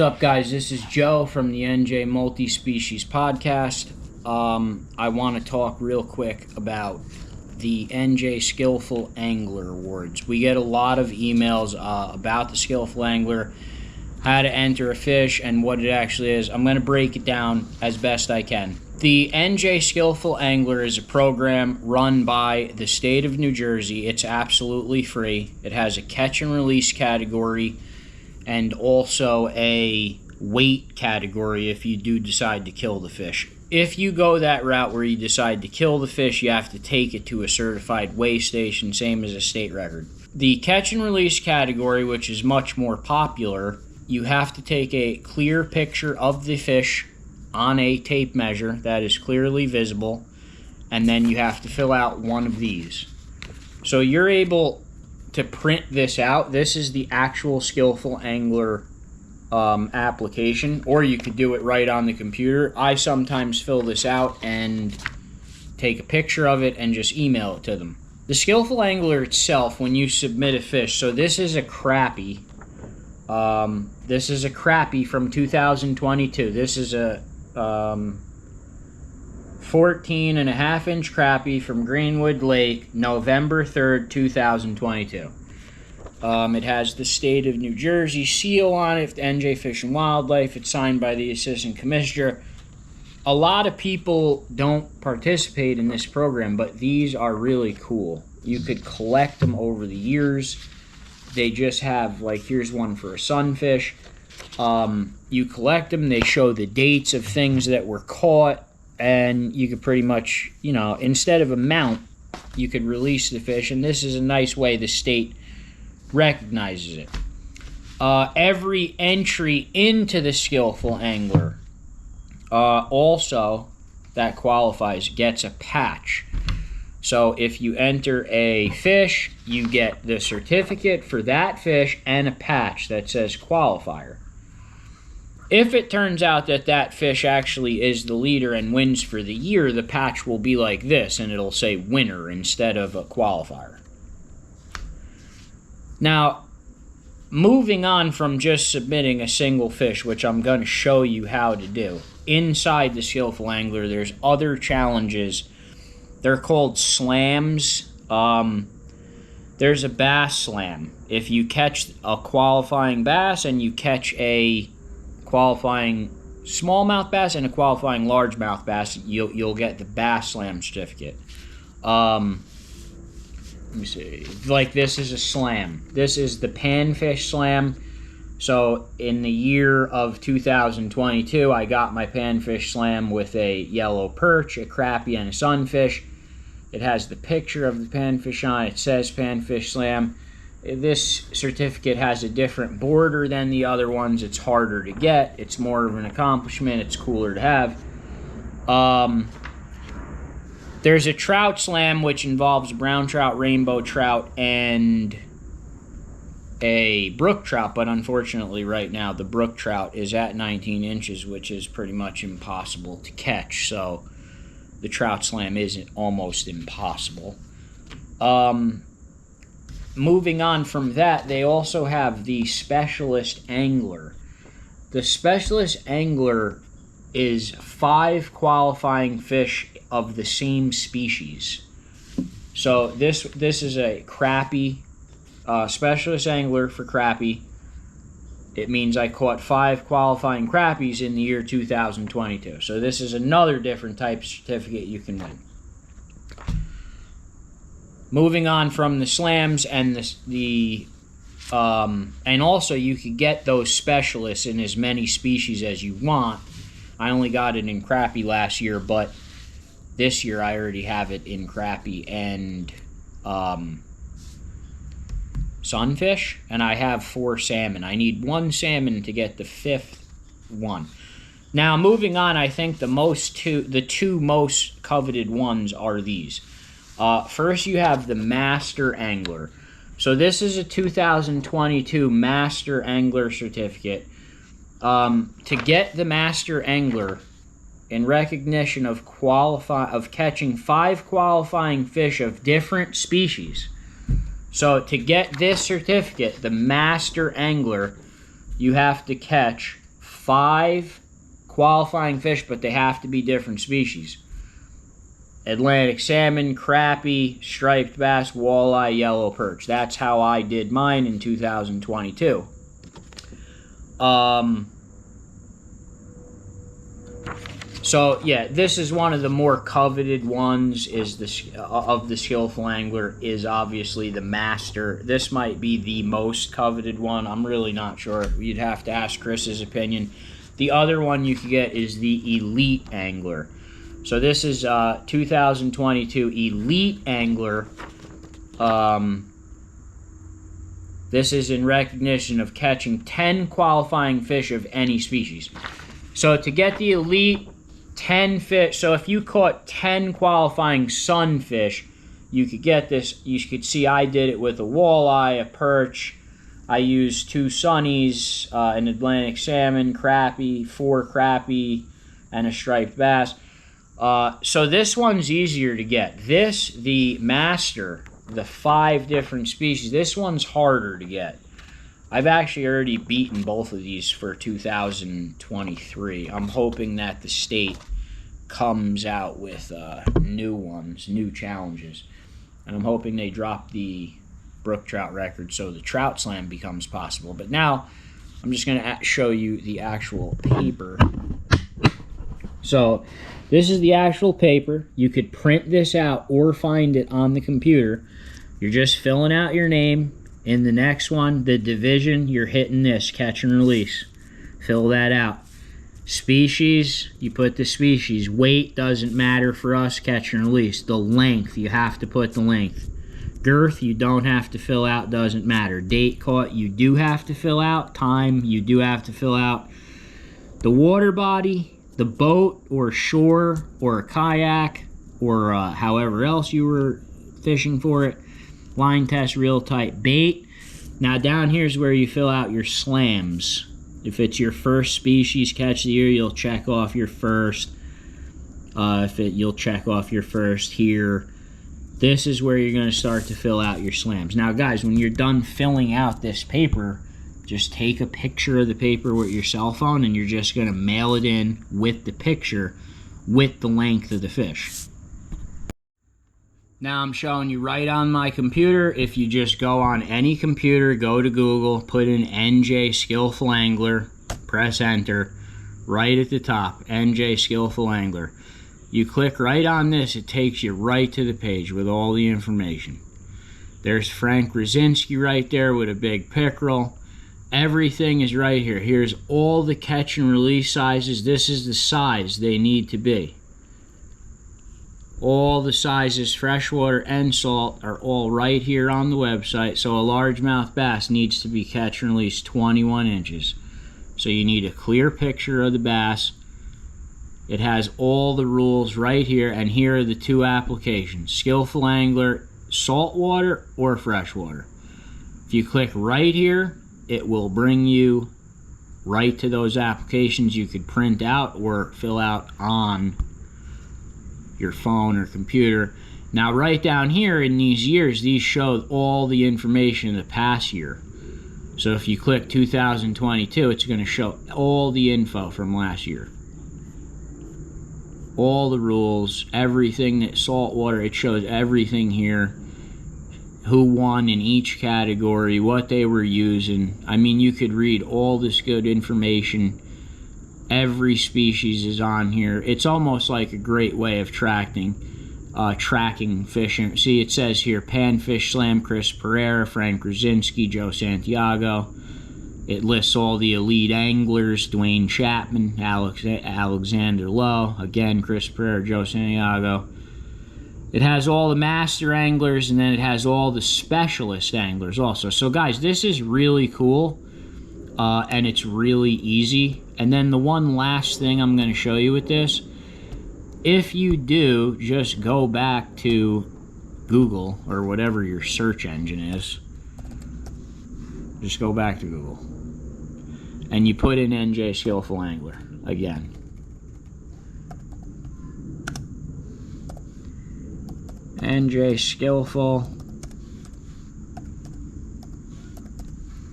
What's up, guys? This is Joe from the NJ Multi-Species Podcast. I want to talk real quick about the NJ Skillful Angler Awards. We get a lot of emails about the Skillful Angler, how to enter a fish, and what it actually is. I'm going to break it down as best I can. The NJ Skillful Angler is a program run by the state of New Jersey. It's absolutely free. It has a catch and release category and also a weight category if you do decide to kill the fish. If you go that route where you decide to kill the fish, you have to take it to a certified weigh station, same as a state record. The catch and release category, which is much more popular, you have to take a clear picture of the fish on a tape measure that is clearly visible, and then you have to fill out one of these. So you're able to print this out. This is the actual Skillful Angler application, or you could do it right on the computer. I sometimes fill this out and take a picture of it and just email it to them. The Skillful Angler itself, when you submit a fish, so this is a crappie. This is a crappie from 2022. This is a 14.5-inch crappie from Greenwood Lake, November 3rd, 2022. It has the state of New Jersey seal on it, NJ Fish and Wildlife. It's signed by the Assistant Commissioner. A lot of people don't participate in this program, but these are really cool. You could collect them over the years. They just have, like, here's one for a sunfish. You collect them, they show the dates of things that were caught, and you could pretty much, you know, instead of a mount, you could release the fish, and this is a nice way the state recognizes it. Every entry into the Skillful Angler also that qualifies gets a patch. So if you enter a fish, you get the certificate for that fish and a patch that says qualifier. If it turns out that that fish actually is the leader and wins for the year, the patch will be like this, and it'll say winner instead of a qualifier. Now, moving on from just submitting a single fish, which I'm going to show you how to do, inside the Skillful Angler, there's other challenges. They're called slams. There's a bass slam. If you catch a qualifying bass and you catch a qualifying smallmouth bass and a qualifying largemouth bass, you'll get the bass slam certificate. Let me see. Like, this is a slam. This is the panfish slam. So in the year of 2022, I got my panfish slam with a yellow perch, a crappie, and a sunfish. It has the picture of the panfish on it. It says panfish slam. This certificate has a different border than the other ones. It's harder to get. It's more of an accomplishment. It's cooler to have. There's a trout slam, which involves brown trout, rainbow trout, and a brook trout. But unfortunately, right now, the brook trout is at 19 inches, which is pretty much impossible to catch. So the trout slam isn't almost impossible. Moving on from that, they also have the Specialist Angler. The Specialist Angler is 5 qualifying fish of the same species. So this is a crappie, Specialist Angler for crappie. It means I caught 5 qualifying crappies in the year 2022. So this is another different type of certificate you can win. Moving on from the slams and and also you could get those specialists in as many species as you want. I only got it in crappie last year, but this year I already have it in crappie and sunfish, and I have 4 salmon. I need 1 salmon to get the 5th one. Now, moving on, I think the two most coveted ones are these. First, you have the Master Angler. So this is a 2022 Master Angler certificate. To get the Master Angler, in recognition of catching 5 qualifying fish of different species. So to get this certificate, the Master Angler, you have to catch 5 qualifying fish, but they have to be different species. Atlantic salmon, crappie, striped bass, walleye, yellow perch. That's how I did mine in 2022. So yeah, this is one of the more coveted ones. Is of the Skillful Angler is obviously the Master. This might be the most coveted one. I'm really not sure. You'd have to ask Chris's opinion. The other one you could get is the Elite Angler. So this is 2022 Elite Angler. This is in recognition of catching 10 qualifying fish of any species. So to get the Elite 10 fish, so if you caught 10 qualifying sunfish, you could get this. You could see I did it with a walleye, a perch. I used 2 sunnies, an Atlantic salmon, crappie, 4 crappie, and a striped bass. So this one's easier to get. This, the Master, the 5 different species, this one's harder to get. I've actually already beaten both of these for 2023. I'm hoping that the state comes out with new ones, new challenges. And I'm hoping they drop the brook trout record so the trout slam becomes possible. But now I'm just going to show you the actual paper. So this is the actual paper. You could print this out or find it on the computer. You're just filling out your name. In the next one, the division, you're hitting this, catch and release. Fill that out. Species, you put the species. Weight doesn't matter for us, catch and release. The length, you have to put the length. Girth, you don't have to fill out, doesn't matter. Date caught, you do have to fill out. Time, you do have to fill out. The water body, the boat or shore or a kayak or however else you were fishing for it. Line test, reel type, bait. Now down here is where you fill out your slams. If it's your first species catch of the year, you'll check off your first. You'll check off your first here. This is where you're going to start to fill out your slams. Now guys, when you're done filling out this paper, just take a picture of the paper with your cell phone and you're just going to mail it in with the picture with the length of the fish. Now I'm showing you right on my computer. If you just go on any computer, go to Google, put in NJ Skillful Angler, press enter, right at the top, NJ Skillful Angler. You click right on this, it takes you right to the page with all the information. There's Frank Rosinski right there with a big pickerel. Everything is right here. Here's all the catch and release sizes. This is the size they need to be. All the sizes, freshwater and salt, are all right here on the website. So a largemouth bass needs to be catch and release 21 inches. So you need a clear picture of the bass. It has all the rules right here, and here are the 2 applications. Skillful Angler, saltwater or freshwater. If you click right here, it will bring you right to those applications you could print out or fill out on your phone or computer. Now right down here in these years, these show all the information in the past year. So if you click 2022, it's going to show all the info from last year. All the rules, everything that saltwater, it shows everything here. Who won in each category, what they were using. I mean, you could read all this good information. Every species is on here. It's almost like a great way of tracking fishing. See, it says here, Panfish Slam, Chris Pereira, Frank Rosinski, Joe Santiago. It lists all the elite anglers, Dwayne Chapman, Alexander Lowe, again, Chris Pereira, Joe Santiago. It has all the master anglers, and then it has all the specialist anglers also. So guys, this is really cool, and it's really easy. And then the one last thing I'm going to show you with this, if you do, just go back to Google or whatever your search engine is. Just go back to Google. And you put in NJ Skillful Angler again. NJ Skillful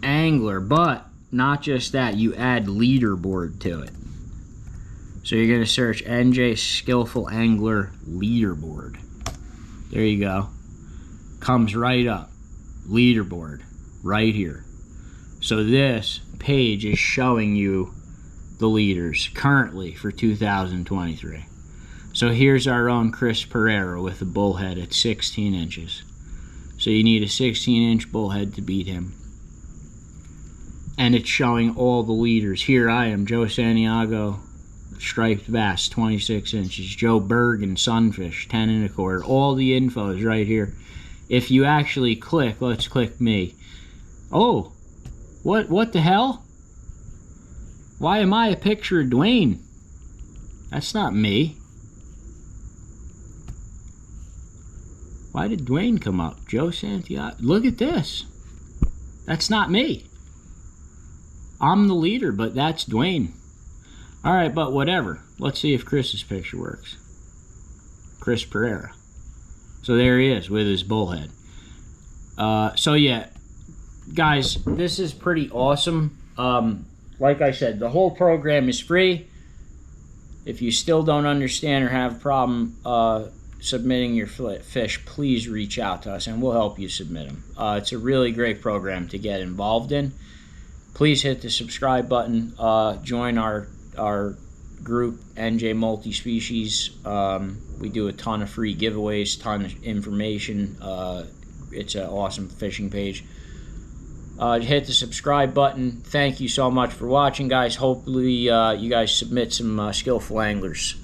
Angler. But not just that, you add leaderboard to it. So you're going to search NJ Skillful Angler leaderboard. There you go. Comes right up. Leaderboard. Right here. So this page is showing you the leaders currently for 2023. So here's our own Chris Pereira with a bullhead at 16 inches. So you need a 16-inch bullhead to beat him. And it's showing all the leaders. Here I am, Joe Santiago, striped bass, 26 inches. Joe Bergen, sunfish, 10 1/4. All the info is right here. If you actually click, let's click me. Oh, what the hell? Why am I a picture of Dwayne? That's not me. Why did Dwayne come up? Joe Santiago. Look at this. That's not me. I'm the leader, but that's Dwayne. Alright, but whatever. Let's see if Chris's picture works. Chris Pereira. So there he is with his bullhead. So yeah, guys, this is pretty awesome. Like I said, the whole program is free. If you still don't understand or have a problem submitting your fish, please reach out to us and we'll help you submit them. It's a really great program to get involved in. Please hit the subscribe button. Join our group, NJ Multi-Species. We do a ton of free giveaways, ton of information. It's an awesome fishing page. Hit the subscribe button. Thank you so much for watching, guys. Hopefully you guys submit some skillful anglers.